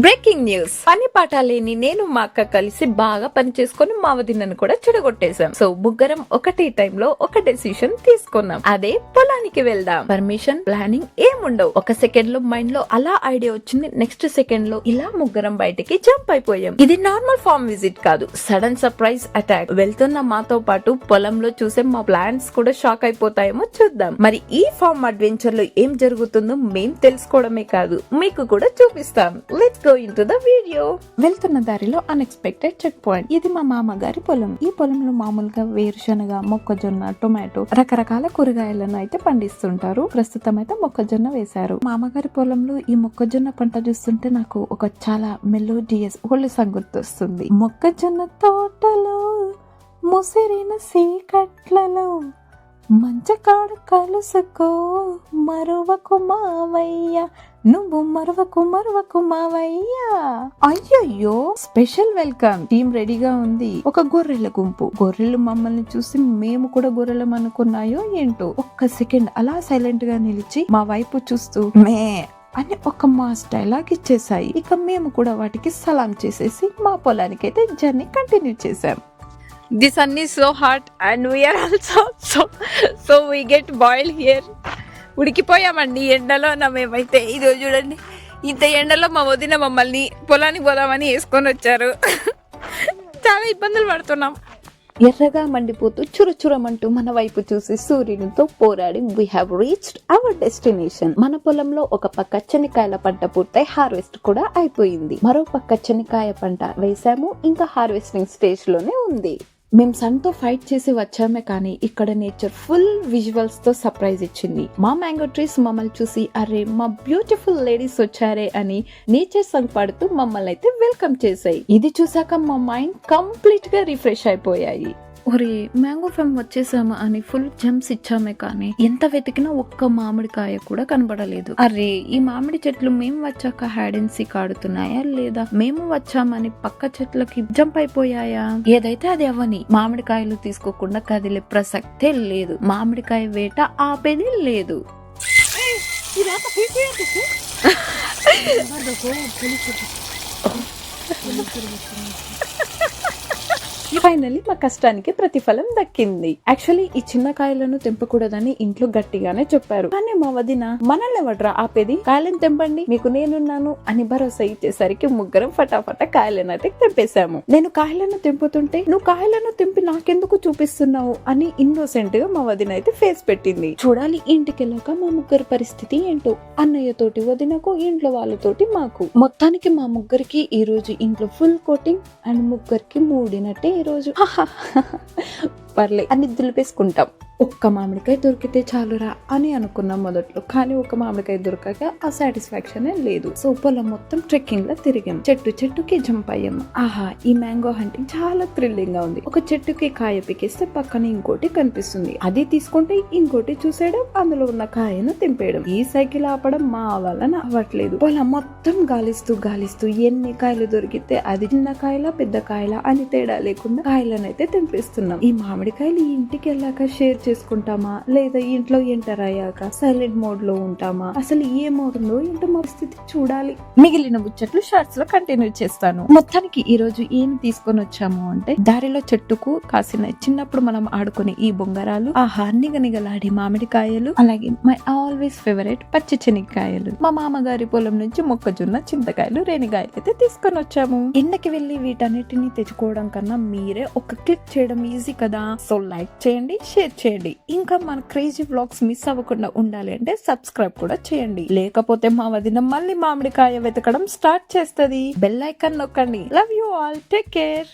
Breaking news. పని పాట లేని నేను మా అక్క కలిసి బాగా పని చేసుకుని మా వదినను కూడా చెడగొట్టేశాం. సో ముగ్గురం ఒకటే టైంలో ఒక డెసిషన్ తీసుకున్నాం. అదే పొలానికి వెళ్దాం. పర్మిషన్ ప్లానింగ్ ఏముండవు. ఒక సెకండ్ లో మైండ్ లో అలా ఐడియా వచ్చింది. నెక్స్ట్ సెకండ్ లో ఇలా ముగ్గురం బయటికి జంప్ అయిపోయాం. ఇది నార్మల్ ఫార్మ్ విజిట్ కాదు, సడన్ సర్ప్రైజ్ అటాక్. వెళ్తున్న మాతో పాటు పొలంలో చూసే మా ప్లాన్స్ కూడా షాక్ అయిపోతాయేమో చూద్దాం. మరి ఈ ఫార్మ్ అడ్వెంచర్ లో ఏం జరుగుతుందో మేం తెలుసుకోవడమే కాదు, మీకు కూడా చూపిస్తాం. Let's go into the video. వెళ్తున్న దారిలో అన్ఎక్స్పెక్టెడ్ చెక్ పాయింట్. ఇది మా మామగారి పొలం. ఈ పొలంలో మామూలుగా వేరుశనగ, మొక్కజొన్న, టొమాటో రకరకాల కూరగాయలను అయితే పండిస్తుంటారు. ప్రస్తుతం అయితే మొక్కజొన్న వేశారు. మామగారి పొలంలో ఈ మొక్కజొన్న పంట చూస్తుంటే నాకు ఒక చాలా మెలోడియస్ ఓల్డ్ సాంగ్ గుర్తొస్తుంది. మొక్కజొన్న తోటలో ముసిరిన సీకట్లలో మంచకాడ కలుసుకో మరువకు మావయ్య, నువ్వు మరువకు మావయ్య. అయ్యయ్యో, స్పెషల్ వెల్కమ్ టీం రెడీగా ఉంది. ఒక గొర్రెల గుంపు. గొర్రెలు మమ్మల్ని చూసి మేము కూడా గొర్రెలం అనుకున్నాయో ఏంటో. ఒక్క సెకండ్ అలా సైలెంట్ గా నిలిచి మా వైపు చూస్తూ మే అని ఒక మాస్ డైలాగ్ ఇచ్చేసాయి. ఇక మేము కూడా వాటికి సలాం చేసేసి మా పొలానికైతే జర్నీ కంటిన్యూ చేసాం. The sun is so hot and we are also so we get boiled here. ఉడికిపోయామండి ఎండలో. మేమైతే ఇది చూడండి, ఇంత ఎండలో మా వదిన మమ్మల్ని పొలానికి పోదామని వేసుకొని వచ్చారు. చాలా ఇబ్బందులు పడుతున్నాం. ఎర్రగా మండిపోతూ చురచురమంటూ మన వైపు చూసి సూర్యునితో పోరాడి we have reached our destination. మన పొలంలో ఒక పక్క చెనికాయల పంట పూర్తయి హార్వెస్ట్ కూడా అయిపోయింది. మరో పక్క చెనికాయ పంట వేసాము, ఇంకా హార్వెస్టింగ్ స్టేజ్ లోనే ఉంది. మేము సన్ తో ఫైట్ చేసి వచ్చామే కానీ ఇక్కడ నేచర్ ఫుల్ విజువల్స్ తో సర్ప్రైజ్ ఇచ్చింది. మా మ్యాంగో ట్రీస్ మమ్మల్ని చూసి అరే మా బ్యూటిఫుల్ లేడీస్ వచ్చారే అని నేచర్ సాంగ్ పాడుతూ మమ్మల్ని అయితే వెల్కమ్ చేసాయి. ఇది చూసాక మా మైండ్ కంప్లీట్ గా రిఫ్రెష్ అయిపోయాయి. ఒరే మ్యాంగో ఫామ్ వచ్చేసాము అని ఫుల్ జంప్స్ ఇచ్చామే కానీ ఎంత వెతికినా ఒక్క మామిడికాయ కూడా కనబడలేదు. అరే ఈ మామిడి చెట్లు మేము వచ్చాక హైడ్ అండ్ సీక్ ఆడుతున్నాయా లేదా మేము వచ్చామని పక్క చెట్లకి జంప్ అయిపోయాయా? ఏదైతే అది అవని, మామిడికాయలు తీసుకోకుండా కదిలే ప్రసక్తే లేదు. మామిడికాయ వేట ఆపేది లేదు. ఫైనల్లీ మా కష్టానికి ప్రతిఫలం దక్కింది. యాక్చువల్లీ ఈ చిన్న కాయలను తెంపకూడదని ఇంట్లో గట్టిగానే చెప్పారు, కానీ మా వదిన మనల్ని ఎవడ్రా ఆపేది, కాయలను తెంపండి మీకు నేనున్నాను అని భరోసా ఇచ్చేసరికి ముగ్గురం ఫటాఫట కాయలను అయితే తెంపేశాము. నేను కాయలను తెంపుతుంటే నువ్వు కాయలను తెంపి నాకెందుకు చూపిస్తున్నావు అని ఇన్నోసెంట్ గా మా వదిన అయితే ఫేస్ పెట్టింది. చూడాలి ఇంటికి వెళ్ళాక మా ముగ్గురి పరిస్థితి ఏంటో. అన్నయ్య తోటి వదినకు, ఇంట్లో వాళ్ళతోటి మాకు. మొత్తానికి మా ముగ్గురికి ఈ రోజు ఇంట్లో ఫుల్ కోటింగ్ అండ్ ముగ్గురికి మూడినట్టే ఈ రోజు. పర్లే అని దులిపేసుకుంటాం. ఒక్క మామిడికాయ దొరికితే చాలురా అని అనుకున్నాం మొదట్లో, కానీ ఒక మామిడికాయ దొరకక ఆ సాటిస్ఫాక్షన్ లేదు. సో పొలం మొత్తం ట్రెక్కింగ్ లో తిరిగాం. చెట్టుకి జంప్ అయ్యాం. ఆహా, ఈ మ్యాంగో హంటింగ్ చాలా థ్రిల్లింగ్ గా ఉంది. ఒక చెట్టుకి కాయ పికేస్తే పక్కన ఇంకోటి కనిపిస్తుంది, అది తీసుకుంటే ఇంకోటి చూసేయడం, అందులో ఉన్న కాయను తెంపేయడం. ఈ సైకిల్ ఆపడం మా వలన అవ్వట్లేదు. పొలం మొత్తం గాలిస్తూ ఎన్ని కాయలు దొరికితే అది చిన్న కాయలా పెద్ద కాయలా అని తేడా లేకుండా కాయలనైతే తెంపేస్తున్నాం. ఈ మామిడికాయలు ఇంటికి వెళ్ళాక షేర్ చేసుకుంటామా లేదా ఇంట్లో ఎంటర్ అయ్యాక సైలెంట్ మోడ్ లో ఉంటామా, అసలు ఏమవుతుందో ఏంటో మా స్థితి చూడాలి. మిగిలిన ముచ్చట్లు షార్ట్స్ లో కంటిన్యూ చేస్తాను. మొత్తానికి ఈ రోజు ఏం తీసుకొని వచ్చాము అంటే, దారిలో చెట్టుకు కాసిన చిన్నప్పుడు మనం ఆడుకునే ఈ బొంగరాలు, ఆహా నిగనిగలాడే మామిడికాయలు, అలాగే మై ఆల్వేస్ ఫేవరెట్ పచ్చి చెనిక్కాయలు. మా మామగారి పొలం నుంచి మొక్కజొన్న, చింతకాయలు, రేణికాయలు అయితే తీసుకొని వచ్చాము. ఎండకి వెళ్లి వీటన్నిటిని తెచ్చుకోవడం కన్నా మీరే ఒక క్లిక్ చేయడం ఈజీ కదా. సో లైక్ చేయండి, షేర్ చేయండి. ఇంకా మన క్రేజీ వ్లాగ్స్ మిస్ అవ్వకుండా ఉండాలి అంటే సబ్స్క్రైబ్ కూడా చేయండి. లేకపోతే మా వదిన మళ్ళీ మామిడికాయ వెతకడం స్టార్ట్ చేస్తుంది. బెల్ ఐకాన్ నొక్కండి. Love you all, take care.